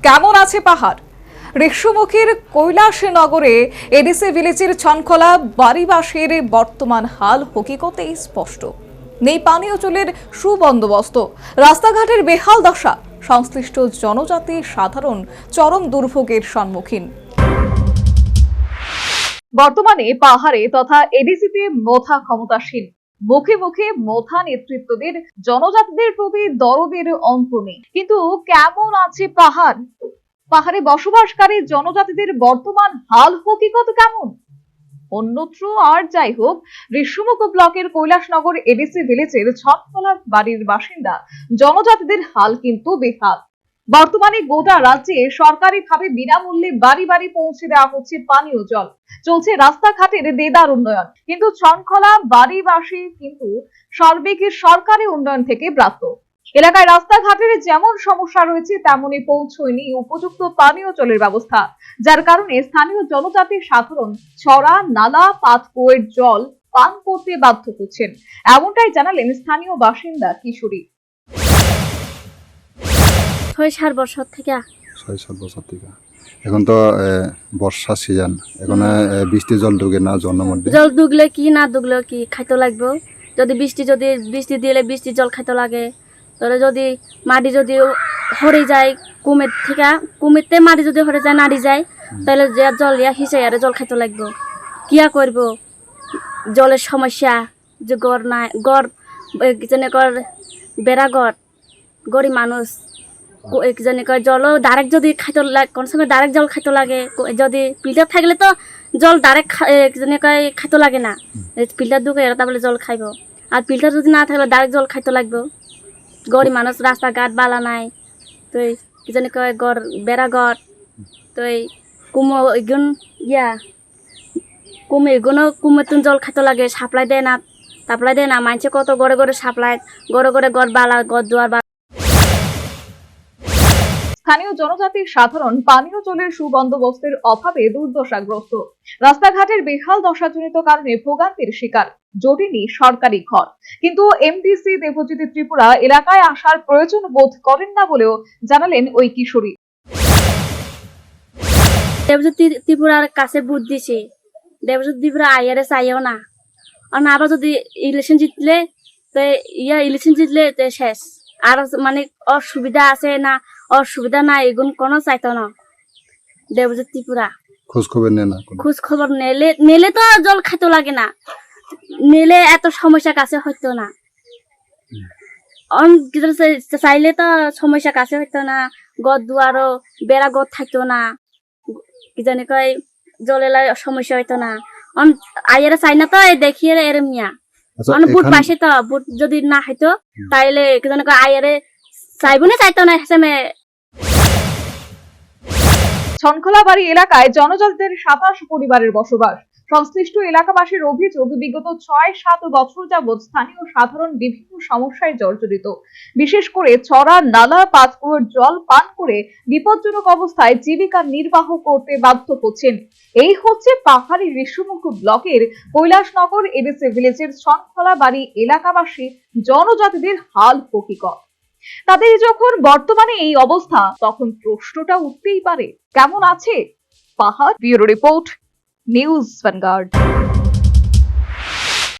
কেমন আছে পাহাড়? ঋষ্যমুখীর কৈলাসনগরে এডিসি ভিলেজের ছনখোলা বাড়িবাসীর বর্তমান হাল হকিকতেই স্পষ্ট। নেই পানীয় জলের সুবন্দোবস্ত, রাস্তাঘাটের বেহাল দশা, সংশ্লিষ্ট জনজাতি সাধারণ চরম দুর্ভোগের সম্মুখীন। বর্তমানে পাহাড়ে তথা এডিসিতে মোথা ক্ষমতাসীন, মুখে মুখে মোথা নেতৃত্বদের জনজাতিদের প্রতি দরদের অন্ত নেই। কিন্তু কেমন আছে পাহাড়? পাহাড়ে বসবাসকারী জনজাতিদের বর্তমান হাল হকিকত কেমন? অন্যত্র আর যাই হোক, ঋষ্যমুখ ব্লকের কৈলাসনগর এডিসি ভিলেজের ছনখোলা বাড়ির বাসিন্দা জনজাতিদের হাল কিন্তু বেহাল। বর্তমানে গোটা রাজ্যে সরকারিভাবে বিনামূল্যে বাড়ি বাড়ি পৌঁছে দেওয়া হচ্ছে পানীয় জল, চলছে রাস্তাঘাটের দেদার উন্নয়ন, কিন্তু ছনখোলা বাড়িবাসী কিন্তু সার্বিক সরকারি উন্নয়ন থেকে ব্রাত্য। এলাকায় রাস্তাঘাটের যেমন সমস্যা রয়েছে তেমনি পৌঁছয়নি উপযুক্ত পানীয় জলের ব্যবস্থা, যার কারণে স্থানীয় জনজাতির সাধারণ ছড়া, নালা, পাতকুয়োর জল পান করতে বাধ্য হচ্ছেন। এমনটাই জানালেন স্থানীয় বাসিন্দা কিশোরী। 6-7 বছর থেকে এখন তো বর্ষা সিজন, এখন বৃষ্টি জল ঢুকে না জলের মধ্যে। জল ঢুকলে কি না ঢুকলে কি খাইতে লাগবে। যদি বৃষ্টি দিলে বৃষ্টি জল খাইতে লাগে। তাহলে যদি মাটি যদি হরে যায় কুমিরতে মাটি যদি হরে যায় নাড়ি যায়, তাহলে যে জল হিসে আর জল খাইতে লাগবে। কিয়া করব? জলের সমস্যা, যে গড় নাই, গড় যেনে কর বেড়া গড়ি মানুষ যেনে কয় জল ডাইরেক্ট যদি খাইতে লাগে, কোন সময় ডাইরেক্ট জল খাইতে লাগে। যদি ফিল্টার থাকলে তো জল ডাইরেক্ট যেনে কয় খাইতে লাগে না, ফিল্টার ঢুকে তারপরে জল খাইব। আর ফিল্টার যদি না থাকলে ডাইরেক্ট জল খাইতে লাগবে। গড়ি মানুষ, রাস্তাঘাট বালা নাই, তো কি জানি কয় গড় বেড়া গড়, তো কুমো এগুন কুমেতুন জল খাইতে লাগে। সাপ্লাই দেয় না মানছে কত গড়ে গড়ে সাপ্লাই, গড়ে গড় বালা গড় দুয়ার। স্থানীয় জনজাতির সাধারণ পানীয় জলের সুবন্দোবস্তের অভাবে দুর্দশাগ্রস্ত, রাস্তাঘাটের বেহাল দশাজনিত কারণে ভোগান্তির শিকার, জটিনি সরকারি ঘর। কিন্তু এমডিসি দেবজ্যোতি ত্রিপুরা এলাকায় আসার প্রয়োজন বোধ করেন না বলেও জানালেন ওই কিশোরী। দেবজ্যোতি ত্রিপুরার কাছে বুঝ দিছে, দেবজ্যোতি ত্রিপুরা আইআরএস আইও না। আর আবার যদি ইলেকশন জিতলে শেষ। আর মানে অসুবিধা আছে না অসুবিধা নাই এগুন কোনো চাইতো না। দেবজ্যোতি ত্রিপুরা খোঁজ খবর নেলে তো জল খাইতে লাগে না, নেলে এত সমস্যা কাছে হইতো না। চাইলে তো সমস্যা কাছে হইতো না, গড় দুয়ারও বেড়া গড় থাকতো না, কি জানি কয় জলের সমস্যা হইতো না। আইয়ারে চাই না তো দেখিয়ে এরম মিয়া বুট পাইছে তো, বুট যদি না হইতো তাইলে কি জানি কয় আইয়ারে চাইবো না, চাইতো না হেসে। ছনখোলা বাড়ি এলাকায় জনজাতিদের 27 পরিবারের বসবাস। সংশ্লিষ্ট এলাকাবাসীর অভিযোগ, বিগত 6-7 বছর যাবৎ স্থানীয় সাধারণ বিভিন্ন সমস্যায় জর্জরিত। বিশেষ করে ছড়া, নালা, পাতকুয়োর জল পান করে বিপজ্জনক অবস্থায় জীবিকা নির্বাহ করতে বাধ্য হচ্ছেন। এই হচ্ছে পাহাড়ি ঋষ্যমুখ ব্লকের কৈলাসনগর এডিসি ভিলেজের ছনখোলা বাড়ি এলাকাবাসী জনজাতিদের হাল হকিকত। তাদের যখন বর্তমানে এই অবস্থা, তখন প্রশ্নটা উঠতেই পারে, কেমন আছে পাহাড়? Bureau report, news vanguard.